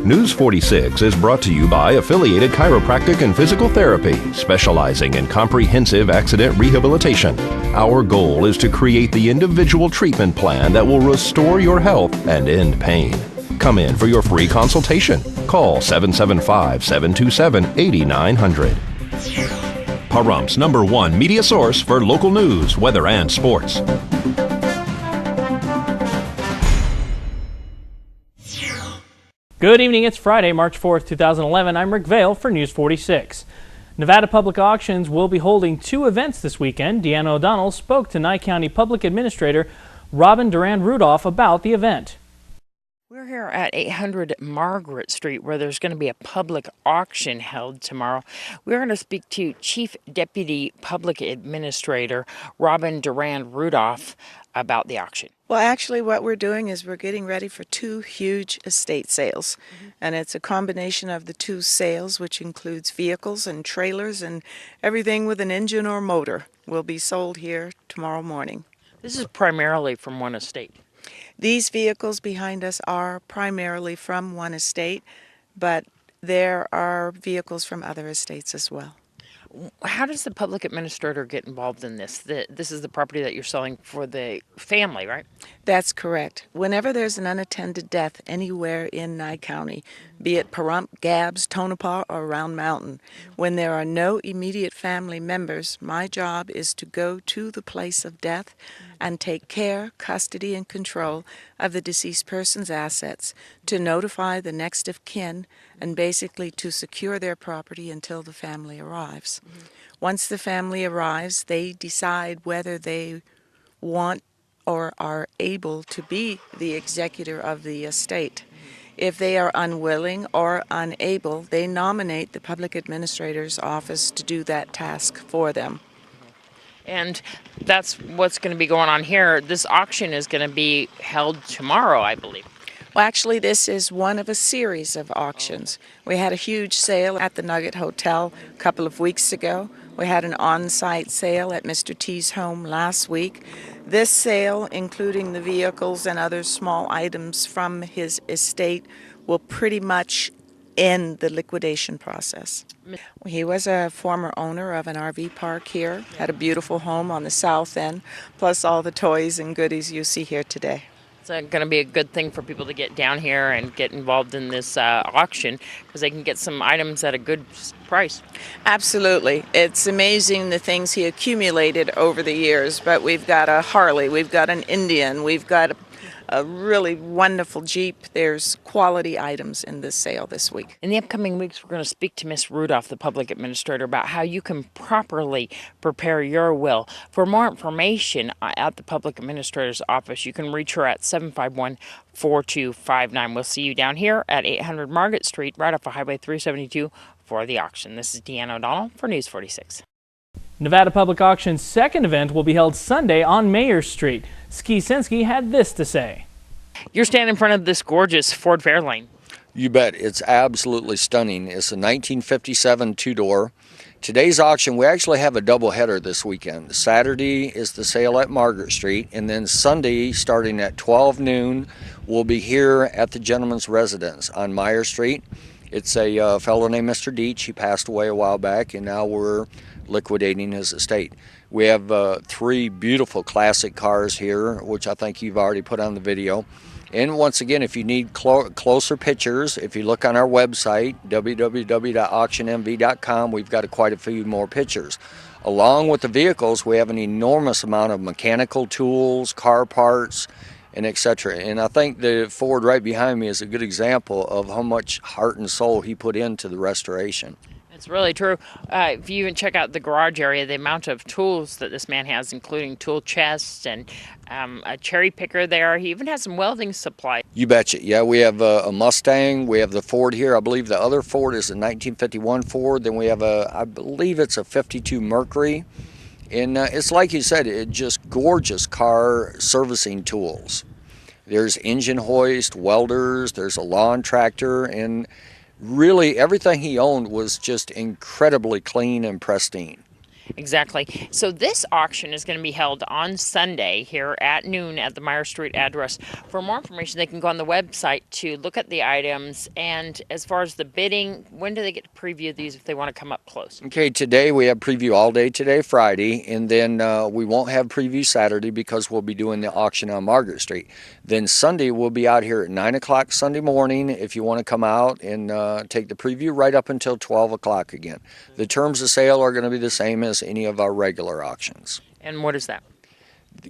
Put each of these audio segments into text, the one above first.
News 46 is brought to you by Affiliated Chiropractic and Physical Therapy, specializing in comprehensive accident rehabilitation. Our goal is to create the individual treatment plan that will restore your health and end pain. Come in for your free consultation. Call 775-727-8900. Pahrumph's #1 media source for local news, weather, and sports. Good evening, it's Friday, March 4th, 2011. I'm Rick Vale for News 46. Nevada Public Auctions will be holding 2 events this weekend. Deanna O'Donnell spoke to Nye County Public Administrator Robin Durand-Rudolph about the event. We're here at 800 Margaret Street, where there's going to be a public auction held tomorrow. We're going to speak to Chief Deputy Public Administrator Robin Durand-Rudolph about the auction. Well, actually, what we're doing is we're getting ready for 2 huge estate sales. And it's a combination of the 2 sales, which includes vehicles and trailers and everything with an engine or motor will be sold here tomorrow morning. This is primarily from one estate. These vehicles behind us are primarily from one estate, but there are vehicles from other estates as well. How does the public administrator get involved in this? This is the property that you're selling for the family, right? That's correct. Whenever there's an unattended death anywhere in Nye County, be it Pahrump, Gabbs, Tonopah, or Round Mountain, when there are no immediate family members, my job is to go to the place of death and take care, custody, and control of the deceased person's assets, to notify the next of kin, and basically to secure their property until the family arrives. Once the family arrives, they decide whether they want or are able to be the executor of the estate. If they are unwilling or unable, they nominate the public administrator's office to do that task for them. And that's what's going to be going on here. This auction is going to be held tomorrow, I believe. Well, actually, this is one of a series of auctions. We had a huge sale at the Nugget Hotel a couple of weeks ago. We had an on-site sale at Mr. T's home last week. This sale, including the vehicles and other small items from his estate, will pretty much end the liquidation process. He was a former owner of an RV park here, had a beautiful home on the south end, plus all the toys and goodies you see here today. It's going to be a good thing for people to get down here and get involved in this auction, because they can get some items at a good price. Absolutely. It's amazing the things he accumulated over the years, but we've got a Harley, we've got an Indian, we've got a really wonderful Jeep. There's quality items in this sale this week. In the upcoming weeks, we're going to speak to Ms. Rudolph, the public administrator, about how you can properly prepare your will. For more information at the public administrator's office, you can reach her at 751-4259. We'll see you down here at 800 Margaret Street, right off of Highway 372 for the auction. This is Deanna O'Donnell for News 46. Nevada Public Auction's second event will be held Sunday on Mayor Street. Ski Senski had this to say. You're standing in front of this gorgeous Ford Fairlane. You bet. It's absolutely stunning. It's a 1957 two-door. Today's auction, we actually have a double header this weekend. Saturday is the sale at Margaret Street, and then Sunday, starting at 12 noon, we'll be here at the gentleman's residence on Meyer Street. It's a fellow named Mr. Deach. He passed away a while back, and now we're liquidating his estate. We have 3 beautiful classic cars here, which I think you've already put on the video. And once again, if you need closer pictures, if you look on our website, www.auctionmv.com, we've got quite a few more pictures. Along with the vehicles, we have an enormous amount of mechanical tools, car parts, and etc. And I think the Ford right behind me is a good example of how much heart and soul he put into the restoration. It's really true. If you even check out the garage area, the amount of tools that this man has, including tool chests and a cherry picker there. He even has some welding supply. You betcha. Yeah, we have a Mustang. We have the Ford here. I believe the other Ford is a 1951 Ford. Then we have I believe it's a 52 Mercury. And it's like you said, it's just gorgeous car servicing tools. There's engine hoist, welders, there's a lawn tractor, and really everything he owned was just incredibly clean and pristine. Exactly. So this auction is going to be held on Sunday here at noon at the Meyer Street address. For more information, they can go on the website to look at the items. And as far as the bidding, when do they get to preview these if they want to come up close? Okay, today we have preview all day today, Friday, and then we won't have preview Saturday because we'll be doing the auction on Margaret Street. Then Sunday we'll be out here at 9 o'clock Sunday morning if you want to come out and take the preview right up until 12 o'clock again. The terms of sale are going to be the same as any of our regular auctions. And what is that?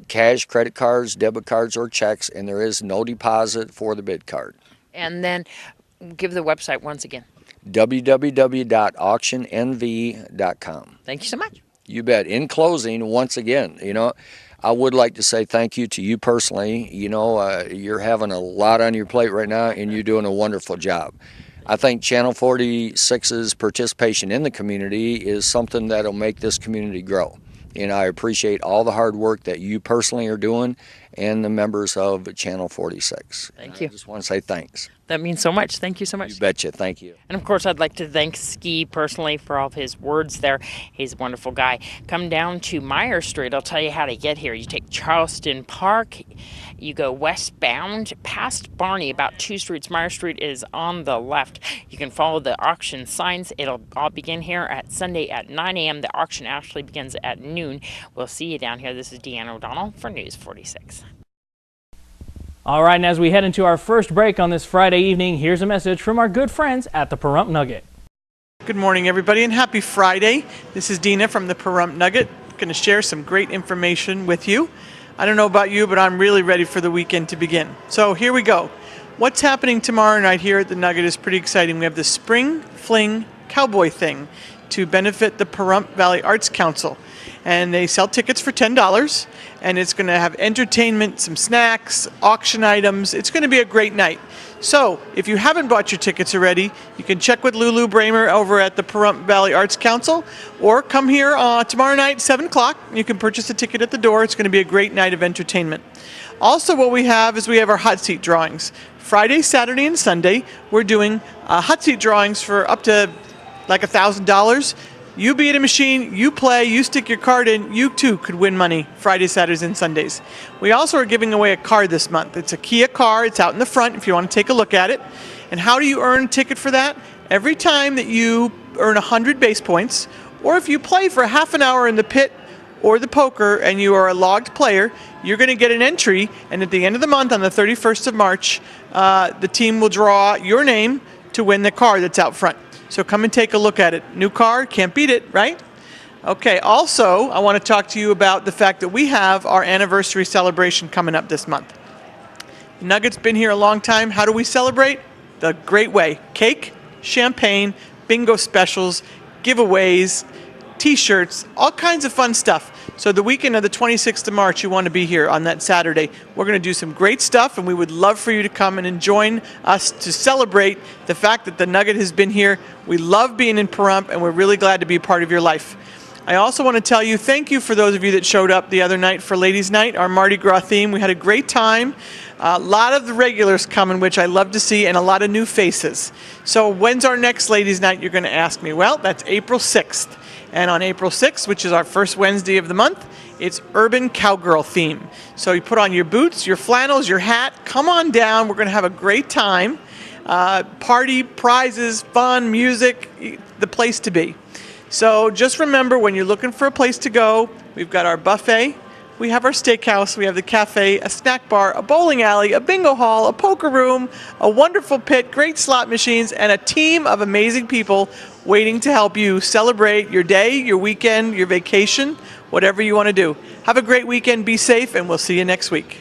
Cash, credit cards, debit cards, or checks, and there is no deposit for the bid card. And then give the website once again. www.auctionnv.com. Thank you so much. You bet. In closing, once again, I would like to say thank you to you personally. You're having a lot on your plate right now, and you're doing a wonderful job. I think Channel 46's participation in the community is something that'll make this community grow. And I appreciate all the hard work that you personally are doing and the members of Channel 46. Thank you. I just want to say thanks. That means so much. Thank you so much. You betcha. Thank you. And of course, I'd like to thank Ski personally for all of his words there. He's a wonderful guy. Come down to Meyer Street. I'll tell you how to get here. You take Charleston Park, you go westbound past Barney, about 2 streets. Meyer Street is on the left. You can follow the auction signs. It'll all begin here at Sunday at 9 a.m. The auction actually begins at noon. We'll see you down here. This is Deanna O'Donnell for News 46. All right, and as we head into our first break on this Friday evening, here's a message from our good friends at the Pahrump Nugget. Good morning, everybody, and happy Friday. This is Dina from the Pahrump Nugget. Going to share some great information with you. I don't know about you, but I'm really ready for the weekend to begin. So here we go. What's happening tomorrow night here at the Nugget is pretty exciting. We have the Spring Fling Cowboy Thing to benefit the Pahrump Valley Arts Council. And they sell tickets for $10, and it's going to have entertainment, some snacks, auction items. It's going to be a great night. So if you haven't bought your tickets already, you can check with Lulu Bramer over at the Pahrump Valley Arts Council, or come here tomorrow night, 7 o'clock. You can purchase a ticket at the door. It's going to be a great night of entertainment. Also, what we have is we have our hot seat drawings. Friday, Saturday, and Sunday, we're doing hot seat drawings for up to like $1,000. You be at a machine, you play, you stick your card in, you too could win money Fridays, Saturdays, and Sundays. We also are giving away a card this month. It's a Kia car. It's out in the front if you want to take a look at it. And how do you earn a ticket for that? Every time that you earn 100 base points, or if you play for half an hour in the pit or the poker and you are a logged player, you're going to get an entry. And at the end of the month, on the 31st of March, the team will draw your name to win the car that's out front. So come and take a look at it. New car, can't beat it, right? Okay, also, I want to talk to you about the fact that we have our anniversary celebration coming up this month. Nugget's been here a long time. How do we celebrate? The great way. Cake, champagne, bingo specials, giveaways, T-shirts, all kinds of fun stuff. So the weekend of the 26th of March, you want to be here on that Saturday. We're going to do some great stuff, and we would love for you to come and join us to celebrate the fact that the Nugget has been here. We love being in Pahrump, and we're really glad to be a part of your life. I also want to tell you thank you for those of you that showed up the other night for Ladies' Night, our Mardi Gras theme. We had a great time. A lot of the regulars coming, which I love to see, and a lot of new faces. So when's our next Ladies' Night, you're going to ask me? Well, that's April 6th. And on April 6th, which is our first Wednesday of the month, it's Urban Cowgirl theme. So you put on your boots, your flannels, your hat, come on down. We're going to have a great time. Party, prizes, fun, music, the place to be. So just remember, when you're looking for a place to go, we've got our buffet, we have our steakhouse, we have the cafe, a snack bar, a bowling alley, a bingo hall, a poker room, a wonderful pit, great slot machines, and a team of amazing people waiting to help you celebrate your day, your weekend, your vacation, whatever you want to do. Have a great weekend, be safe, and we'll see you next week.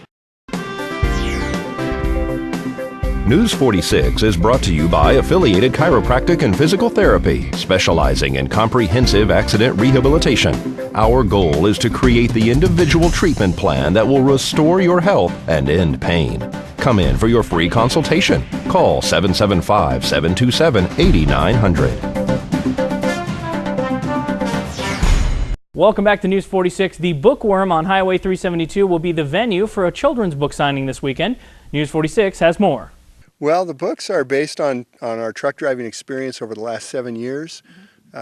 News 46 is brought to you by Affiliated Chiropractic and Physical Therapy, specializing in comprehensive accident rehabilitation. Our goal is to create the individual treatment plan that will restore your health and end pain. Come in for your free consultation. Call 775-727-8900. Welcome back to News 46. The Bookworm on Highway 372 will be the venue for a children's book signing this weekend. News 46 has more. Well, the books are based on our truck driving experience over the last 7 years.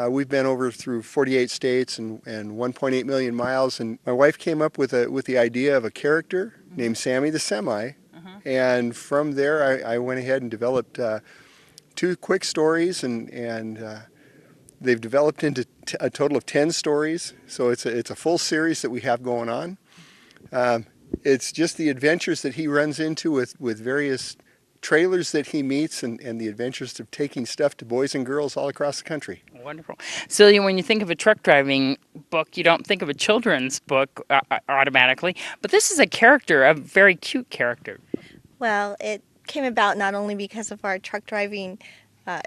We've been over through 48 states and 1.8 million miles, and my wife came up with the idea of a character named Sammy the Semi, and from there I went ahead and developed 2 quick stories, and they've developed into a total of 10 stories. So it's a full series that we have going on. It's just the adventures that he runs into with various trailers that he meets, and the adventures of taking stuff to boys and girls all across the country. Wonderful. Celia, when you think of a truck driving book, you don't think of a children's book automatically, but this is a character, a very cute character. Well, it came about not only because of our truck driving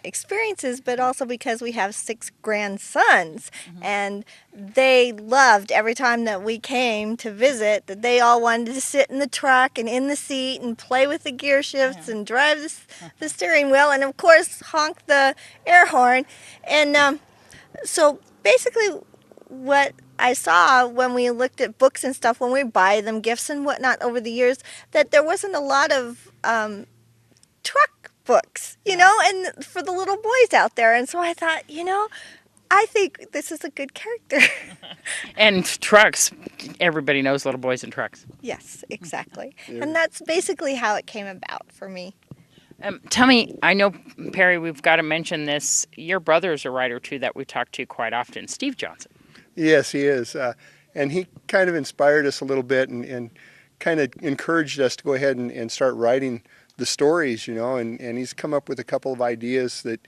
experiences, but also because we have 6 grandsons, and they loved every time that we came to visit that they all wanted to sit in the truck and in the seat and play with the gear shifts and drive the steering wheel and of course honk the air horn. And so basically what I saw when we looked at books and stuff, when we buy them gifts and whatnot over the years, that there wasn't a lot of truck books, and for the little boys out there. And so I thought, I think this is a good character. And trucks, everybody knows little boys and trucks. Yes, exactly. And that's basically how it came about for me. Tell me, I know, Perry, we've got to mention this. Your brother is a writer, too, that we talk to quite often, Steve Johnson. Yes, he is. And he kind of inspired us a little bit and kind of encouraged us to go ahead and start writing the stories, and he's come up with a couple of ideas that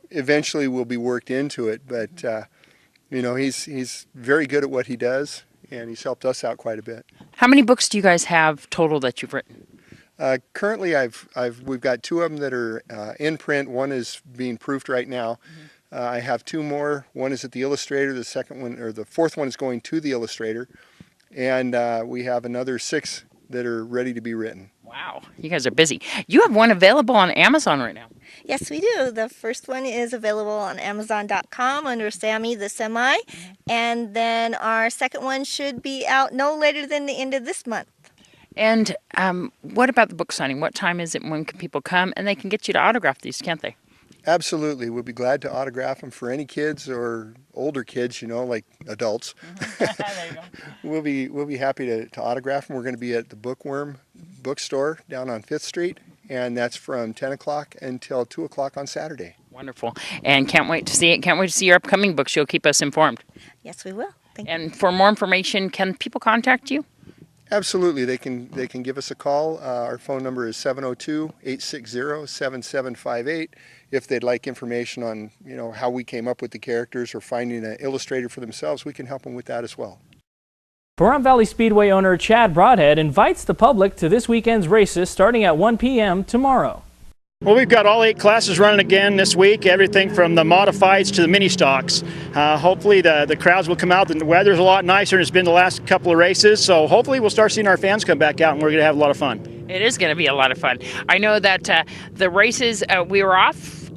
eventually will be worked into it. But, he's very good at what he does, and he's helped us out quite a bit. How many books do you guys have total that you've written? Currently, we've got 2 of them that are in print. One is being proofed right now. I have 2 more. One is at the Illustrator. The fourth one is going to the Illustrator, and we have another 6 that are ready to be written. Wow, you guys are busy. You have one available on Amazon right now. Yes, we do. The first one is available on Amazon.com under Sammy the Semi, and then our second one should be out no later than the end of this month. And what about the book signing? What time is it, and when can people come? And they can get you to autograph these, can't they? Absolutely. We'll be glad to autograph them for any kids or older kids, like adults. There you go. We'll be happy to autograph them. We're going to be at the Bookworm bookstore down on 5th Street, and that's from 10 o'clock until 2 o'clock on Saturday. Wonderful. And can't wait to see it. Can't wait to see your upcoming books. You'll keep us informed. Yes, we will. Thank you. And for more information, can people contact you? Absolutely. They can give us a call. Our phone number is 702-860-7758. If they'd like information on, how we came up with the characters or finding an illustrator for themselves, we can help them with that as well. Pahrump Valley Speedway owner Chad Broadhead invites the public to this weekend's races starting at 1 p.m. tomorrow. Well, we've got all 8 classes running again this week, everything from the modifieds to the mini stocks. Hopefully the crowds will come out. The weather's a lot nicer than it's been the last couple of races, so hopefully we'll start seeing our fans come back out and we're going to have a lot of fun. It is going to be a lot of fun. I know that the races, we were off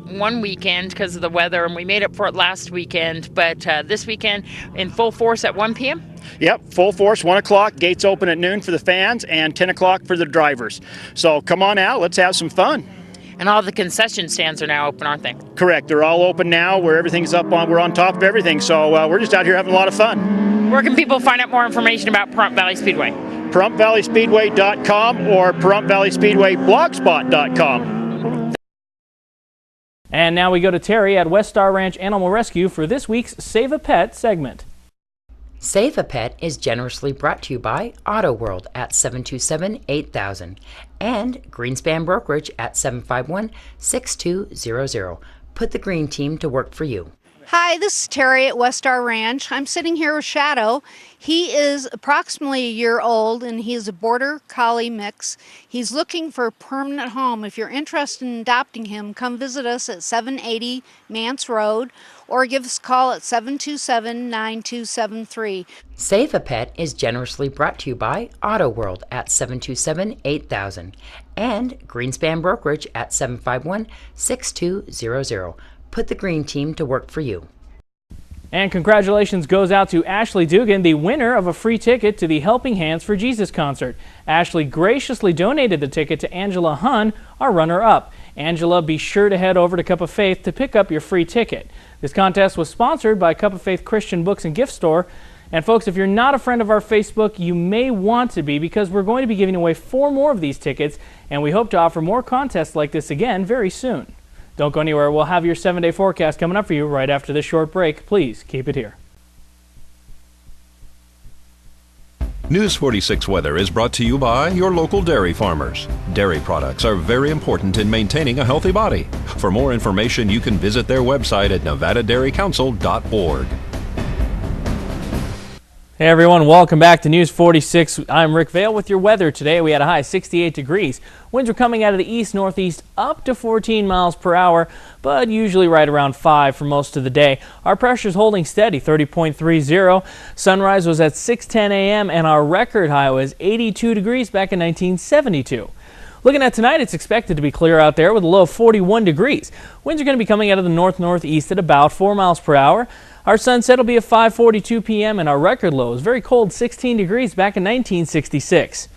one weekend because of the weather, and we made up for it last weekend, but this weekend in full force at 1 p.m.? Yep, full force, 1 o'clock, gates open at noon for the fans and 10 o'clock for the drivers. So come on out, let's have some fun. And all the concession stands are now open, aren't they? Correct, they're all open now, where everything's up on, we're on top of everything, so we're just out here having a lot of fun. Where can people find out more information about Pahrump Valley Speedway? PaHrumpValleySpeedway.com or PaHrumpValleySpeedway.blogspot.com. And now we go to Terry at West Star Ranch Animal Rescue for this week's Save a Pet segment. Save a Pet is generously brought to you by Auto World at 727-8000 and Greenspan Brokerage at 751-6200. Put the green team to work for you. Hi, this is Terry at West Star Ranch. I'm sitting here with Shadow. He is approximately a year old and he's a border collie mix. He's looking for a permanent home. If you're interested in adopting him, come visit us at 780 Mance Road or give us a call at 727-9273. Save a Pet is generously brought to you by Auto World at 727-8000 and Greenspan Brokerage at 751-6200. Put the green team to work for you. And congratulations goes out to Ashley Dugan, the winner of a free ticket to the Helping Hands for Jesus concert. Ashley graciously donated the ticket to Angela Hunn, our runner-up. Angela, be sure to head over to Cup of Faith to pick up your free ticket. This contest was sponsored by Cup of Faith Christian Books and Gift Store. And folks, if you're not a friend of our Facebook, you may want to be, because we're going to be giving away 4 more of these tickets, and we hope to offer more contests like this again very soon. Don't go anywhere. We'll have your 7-day forecast coming up for you right after this short break. Please keep it here. News 46 weather is brought to you by your local dairy farmers. Dairy products are very important in maintaining a healthy body. For more information, you can visit their website at nevadadairycouncil.org. Hey everyone, welcome back to News 46. I'm Rick Vale with your weather today. We had a high of 68 degrees. Winds are coming out of the east-northeast up to 14 miles per hour, but usually right around 5 for most of the day. Our pressure is holding steady, 30.30. Sunrise was at 6:10 a.m. and our record high was 82 degrees back in 1972. Looking at tonight, it's expected to be clear out there with a low of 41 degrees. Winds are going to be coming out of the north-northeast at about 4 miles per hour. Our sunset will be at 5:42 p.m. and our record low is very cold, 16 degrees back in 1966.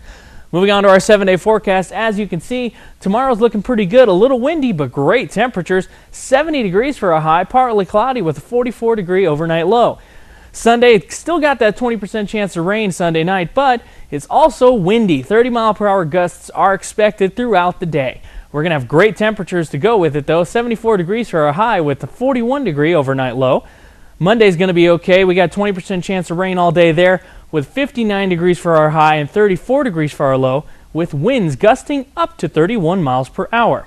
Moving on to our 7-day forecast, as you can see, tomorrow's looking pretty good. A little windy, but great temperatures. 70 degrees for a high, partly cloudy with a 44-degree overnight low. Sunday, still got that 20% chance of rain Sunday night, but it's also windy. 30-mile-per-hour gusts are expected throughout the day. We're going to have great temperatures to go with it, though. 74 degrees for our high with a 41-degree overnight low. Monday's going to be okay. We got 20% chance of rain all day there with 59 degrees for our high and 34 degrees for our low, with winds gusting up to 31 miles per hour.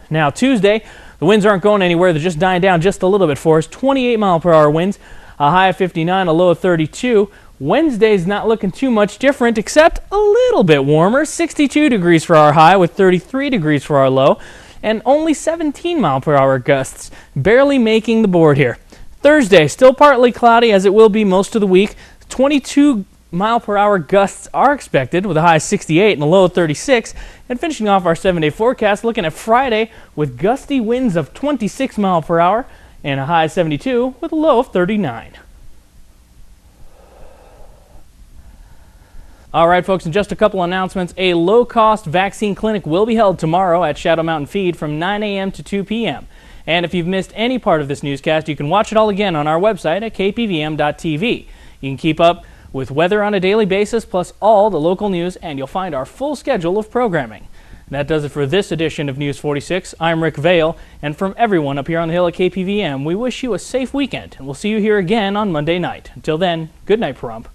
Now Tuesday, the winds aren't going anywhere. They're just dying down just a little bit for us. 28-mile-per-hour winds, a high of 59, a low of 32. Wednesday's not looking too much different, except a little bit warmer. 62 degrees for our high with 33 degrees for our low, and only 17-mile-per-hour gusts, barely making the board here. Thursday, still partly cloudy as it will be most of the week. 22-mile-per-hour gusts are expected with a high of 68 and a low of 36. And finishing off our 7-day forecast, looking at Friday with gusty winds of 26 miles per hour and a high of 72 with a low of 39. All right, folks, and just a couple announcements. A low-cost vaccine clinic will be held tomorrow at Shadow Mountain Feed from 9 a.m. to 2 p.m. And if you've missed any part of this newscast, you can watch it all again on our website at KPVM.TV. You can keep up with weather on a daily basis, plus all the local news, and you'll find our full schedule of programming. And that does it for this edition of News 46. I'm Rick Vale, and from everyone up here on the Hill at KPVM, we wish you a safe weekend, and we'll see you here again on Monday night. Until then, good night, Pahrump.